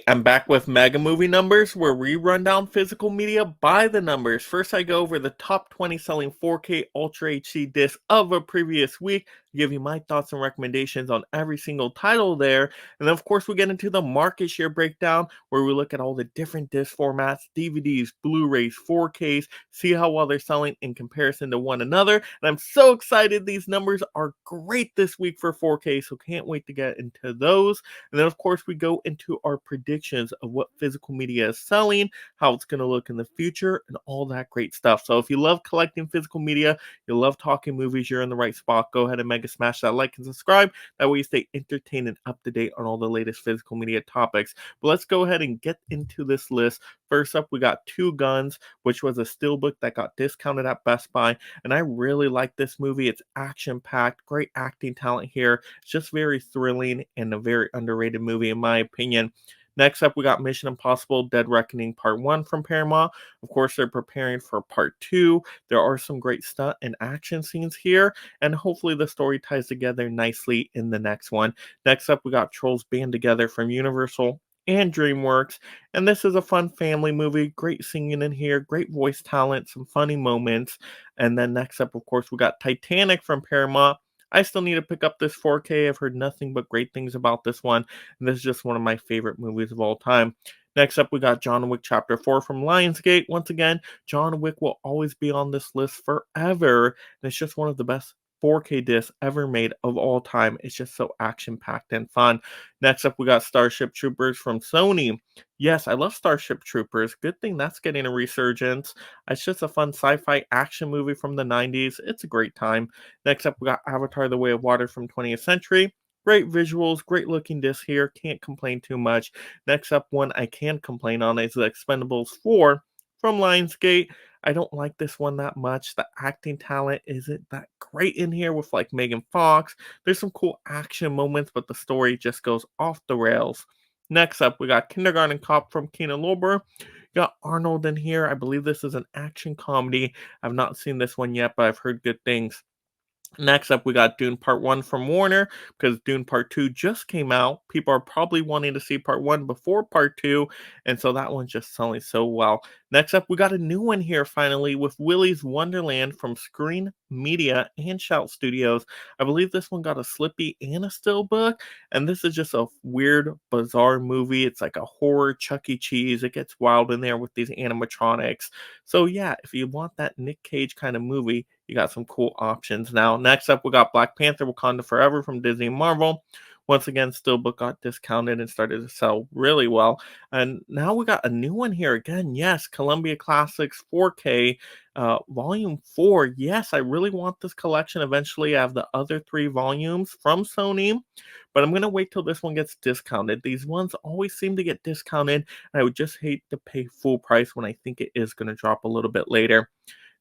I'm back with Mega Movie Numbers, where we run down physical media by the numbers. First, I go over the top 20 selling 4K Ultra HD discs of a previous week, give you my thoughts and recommendations on every single title there. And then, of course, we get into the market share breakdown, where we look at all the different disc formats, DVDs, Blu-rays, 4Ks, see how well they're selling in comparison to one another. And I'm so excited. These numbers are great this week for 4K, so can't wait to get into those. And then, of course, we go into our predictions of what physical media is selling, how it's going to look in the future, and all that great stuff. So if you love collecting physical media, you love talking movies, you're in the right spot. Go ahead and mega smash that like and subscribe. That way you stay entertained and up to date on all the latest physical media topics. But let's go ahead and get into this list. First up, we got Two Guns, which was a steelbook that got discounted at Best Buy. And I really like this movie. It's action packed, great acting talent here. It's just very thrilling and a very underrated movie, in my opinion. Next up, we got Mission Impossible Dead Reckoning Part 1 from Paramount. Of course, they're preparing for Part 2. There are some great stunt and action scenes here, and hopefully the story ties together nicely in the next one. Next up, we got Trolls Band Together from Universal and DreamWorks. And this is a fun family movie. Great singing in here, great voice talent, some funny moments. And then next up, of course, we got Titanic from Paramount. I still need to pick up this 4K. I've heard nothing but great things about this one, and this is just one of my favorite movies of all time. Next up, we got John Wick Chapter 4 from Lionsgate. Once again, John Wick will always be on this list forever, and it's just one of the best 4K discs ever made of all time. It's just so action packed and fun. Next up, we got Starship Troopers from Sony. Yes, I love Starship Troopers. Good thing that's getting a resurgence. It's just a fun sci fi action movie from the 90s. It's a great time. Next up, we got Avatar The Way of Water from 20th Century. Great visuals, great looking disc here. Can't complain too much. Next up, one I can complain on is The Expendables 4 from Lionsgate. I don't like this one that much. The acting talent isn't that great in here with like Megan Fox. There's some cool action moments, but the story just goes off the rails. Next up, we got Kindergarten Cop from Kino Lorber. Got Arnold in here. I believe this is an action comedy. I've not seen this one yet, but I've heard good things. Next up, we got Dune Part 1 from Warner because Dune Part 2 just came out. People are probably wanting to see Part 1 before Part 2, and so that one's just selling so well. Next up, we got a new one here finally with Willy's Wonderland from Screen Media and Shout Studios. I believe this one got a Slippy and a Steelbook, and this is just a weird, bizarre movie. It's like a horror Chuck E. Cheese. It gets wild in there with these animatronics. So, yeah, if you want that Nick Cage kind of movie, you got some cool options now. Next up, we got Black Panther Wakanda Forever from Disney and Marvel. Once again, Steelbook got discounted and started to sell really well. And now we got a new one here again. Yes, Columbia Classics 4K Volume 4. Yes, I really want this collection. Eventually, I have the other three volumes from Sony, but I'm going to wait till this one gets discounted. These ones always seem to get discounted, and I would just hate to pay full price when I think it is going to drop a little bit later.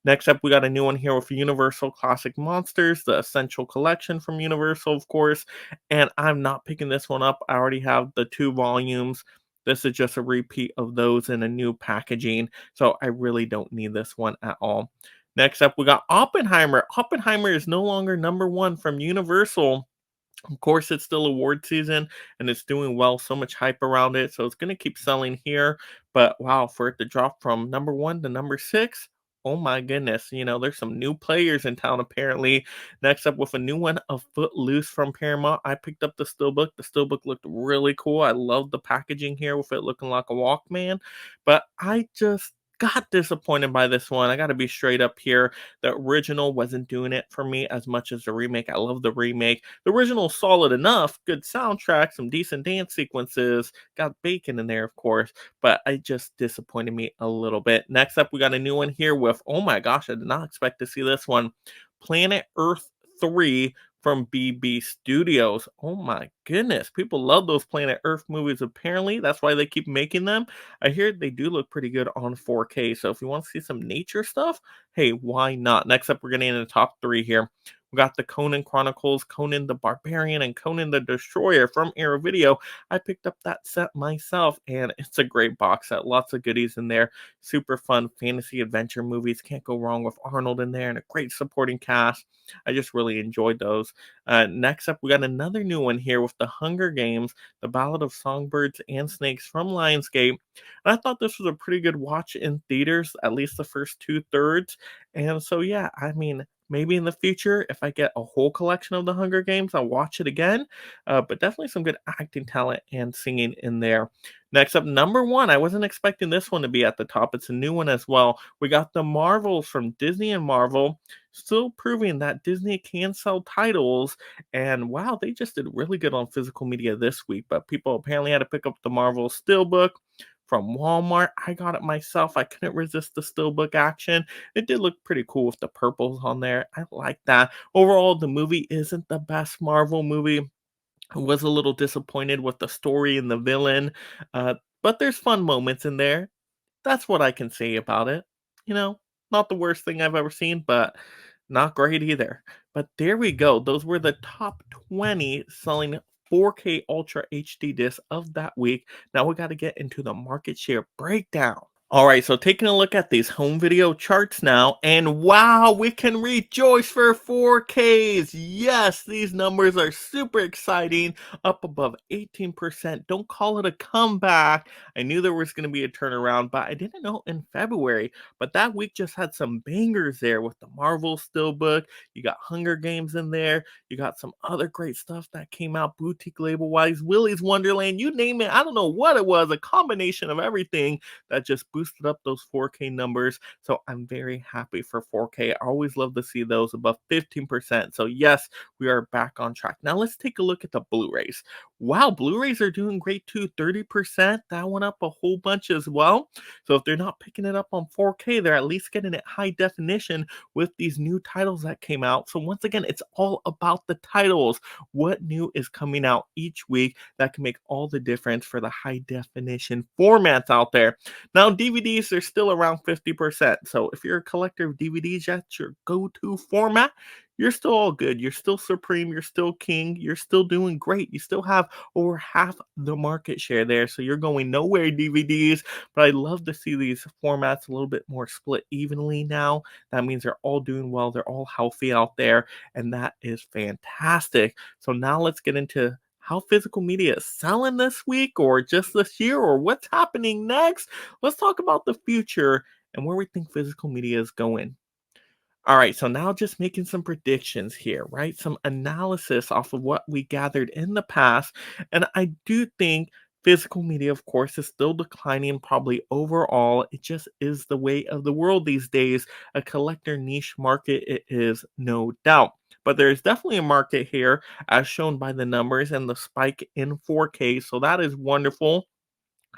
Next up, we got a new one here with Universal Classic Monsters, the Essential Collection from Universal, of course. And I'm not picking this one up. I already have the two volumes. This is just a repeat of those in a new packaging. So I really don't need this one at all. Next up, we got Oppenheimer. Oppenheimer is no longer number one from Universal. Of course, it's still award season and it's doing well. So much hype around it. So it's going to keep selling here. But wow, for it to drop from number one to number six, oh my goodness. There's some new players in town apparently. Next up, with a new one of Footloose from Paramount, I picked up the Steelbook. The Steelbook looked really cool. I love the packaging here with it looking like a Walkman. But I just got disappointed by this one. I got to be straight up here. The original wasn't doing it for me as much as the remake. I love the remake. The original solid enough, good soundtrack, some decent dance sequences, got bacon in there, of course, but it just disappointed me a little bit. Next up, we got a new one here with, oh my gosh, I did not expect to see this one, Planet Earth 3 from BB Studios. Oh my goodness, people love those Planet Earth movies apparently. That's why they keep making them. I hear they do look pretty good on 4K, so if you want to see some nature stuff, hey, why not? Next up, we're getting into the top three here. We got the Conan Chronicles, Conan the Barbarian, and Conan the Destroyer from Arrow Video. I picked up that set myself, and it's a great box set. Lots of goodies in there. Super fun fantasy adventure movies. Can't go wrong with Arnold in there and a great supporting cast. I just really enjoyed those. Next up, we got another new one here with The Hunger Games, The Ballad of Songbirds and Snakes from Lionsgate. And I thought this was a pretty good watch in theaters, at least the first two thirds. And so, yeah, I mean, maybe in the future, if I get a whole collection of The Hunger Games, I'll watch it again. But definitely some good acting talent and singing in there. Next up, number one. I wasn't expecting this one to be at the top. It's a new one as well. We got the Marvels from Disney and Marvel, still proving that Disney can sell titles. And wow, they just did really good on physical media this week. But people apparently had to pick up the Marvel Steelbook from Walmart. I got it myself. I couldn't resist the Steelbook action. It did look pretty cool with the purples on there. I like that. Overall, the movie isn't the best Marvel movie. I was a little disappointed with the story and the villain, but there's fun moments in there. That's what I can say about it. You know, not the worst thing I've ever seen, but not great either. But there we go. Those were the top 20 selling 4K Ultra HD discs of that week. Now we got to get into the market share breakdown. All right, so taking a look at these home video charts now, and wow, we can rejoice for 4Ks. Yes, these numbers are super exciting, up above 18%. Don't call it a comeback. I knew there was going to be a turnaround, but I didn't know in February. But that week just had some bangers there with the Marvel Steelbook. You got Hunger Games in there. You got some other great stuff that came out boutique label wise. Willy's Wonderland, you name it. I don't know what it was, a combination of everything that just boosted up those 4K numbers. So I'm very happy for 4K. I always love to see those above 15%. So yes, we are back on track. Now let's take a look at the Blu-rays. Wow, Blu-rays are doing great too. 30%. That went up a whole bunch as well. So if they're not picking it up on 4K, they're at least getting it high definition with these new titles that came out. So once again, it's all about the titles. What new is coming out each week that can make all the difference for the high definition formats out there. Now, DVDs are still around 50%. So if you're a collector of DVDs, that's your go-to format. You're still all good. You're still supreme. You're still king. You're still doing great. You still have over half the market share there. So you're going nowhere, DVDs. But I love to see these formats a little bit more split evenly now. That means they're all doing well. They're all healthy out there. And that is fantastic. So now let's get into how physical media is selling this week or just this year or what's happening next. Let's talk about the future and where we think physical media is going. All right, so now just making some predictions here, right? Some analysis off of what we gathered in the past. And I do think physical media, of course, is still declining probably overall. It just is the way of the world these days. A collector niche market, it is no doubt. But there's definitely a market here, as shown by the numbers and the spike in 4K. So that is wonderful.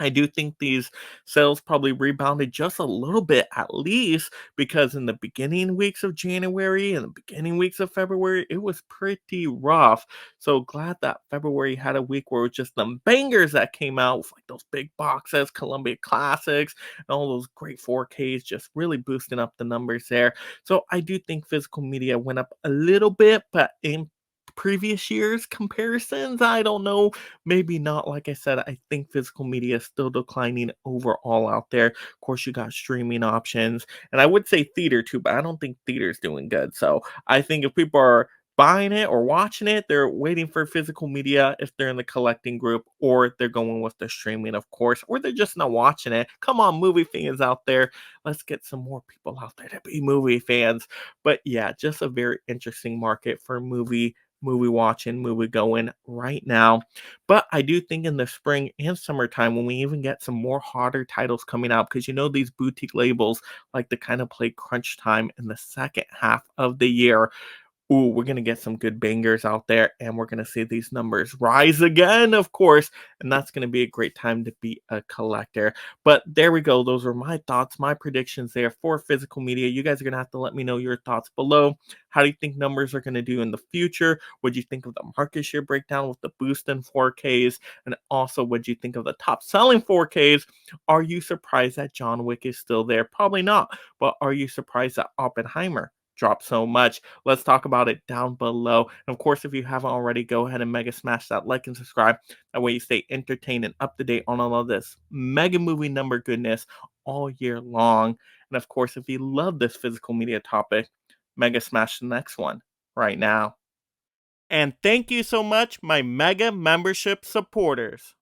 I do think these sales probably rebounded just a little bit at least because in the beginning weeks of January and the beginning weeks of February, it was pretty rough. So glad that February had a week where it was just them bangers that came out with like those big boxes, Columbia Classics, and all those great 4Ks just really boosting up the numbers there. So I do think physical media went up a little bit, but in previous years comparisons, I don't know. Maybe not. Like I said, I think physical media is still declining overall out there. Of course, you got streaming options, and I would say theater too, but I don't think theater's doing good. So I think if people are buying it or watching it, they're waiting for physical media if they're in the collecting group, or they're going with the streaming, of course, or they're just not watching it. Come on, movie fans out there. Let's get some more people out there to be movie fans. But yeah, just a very interesting market for movie watching, movie going right now. But I do think in the spring and summertime, when we even get some more hotter titles coming out, because you know these boutique labels like to kind of play crunch time in the second half of the year. Ooh, we're gonna get some good bangers out there, and we're gonna see these numbers rise again, of course, and that's gonna be a great time to be a collector. But there we go. Those are my thoughts, my predictions there for physical media. You guys are gonna have to let me know your thoughts below. How do you think numbers are gonna do in the future? What do you think of the market share breakdown with the boost in 4Ks? And also, what do you think of the top selling 4Ks? Are you surprised that John Wick is still there? Probably not. But are you surprised that Oppenheimer drop so much. Let's talk about it down below. And of course, if you haven't already, go ahead and mega smash that like and subscribe. That way you stay entertained and up to date on all of this mega movie number goodness all year long. And of course, if you love this physical media topic, mega smash the next one right now. And thank you so much, my mega membership supporters.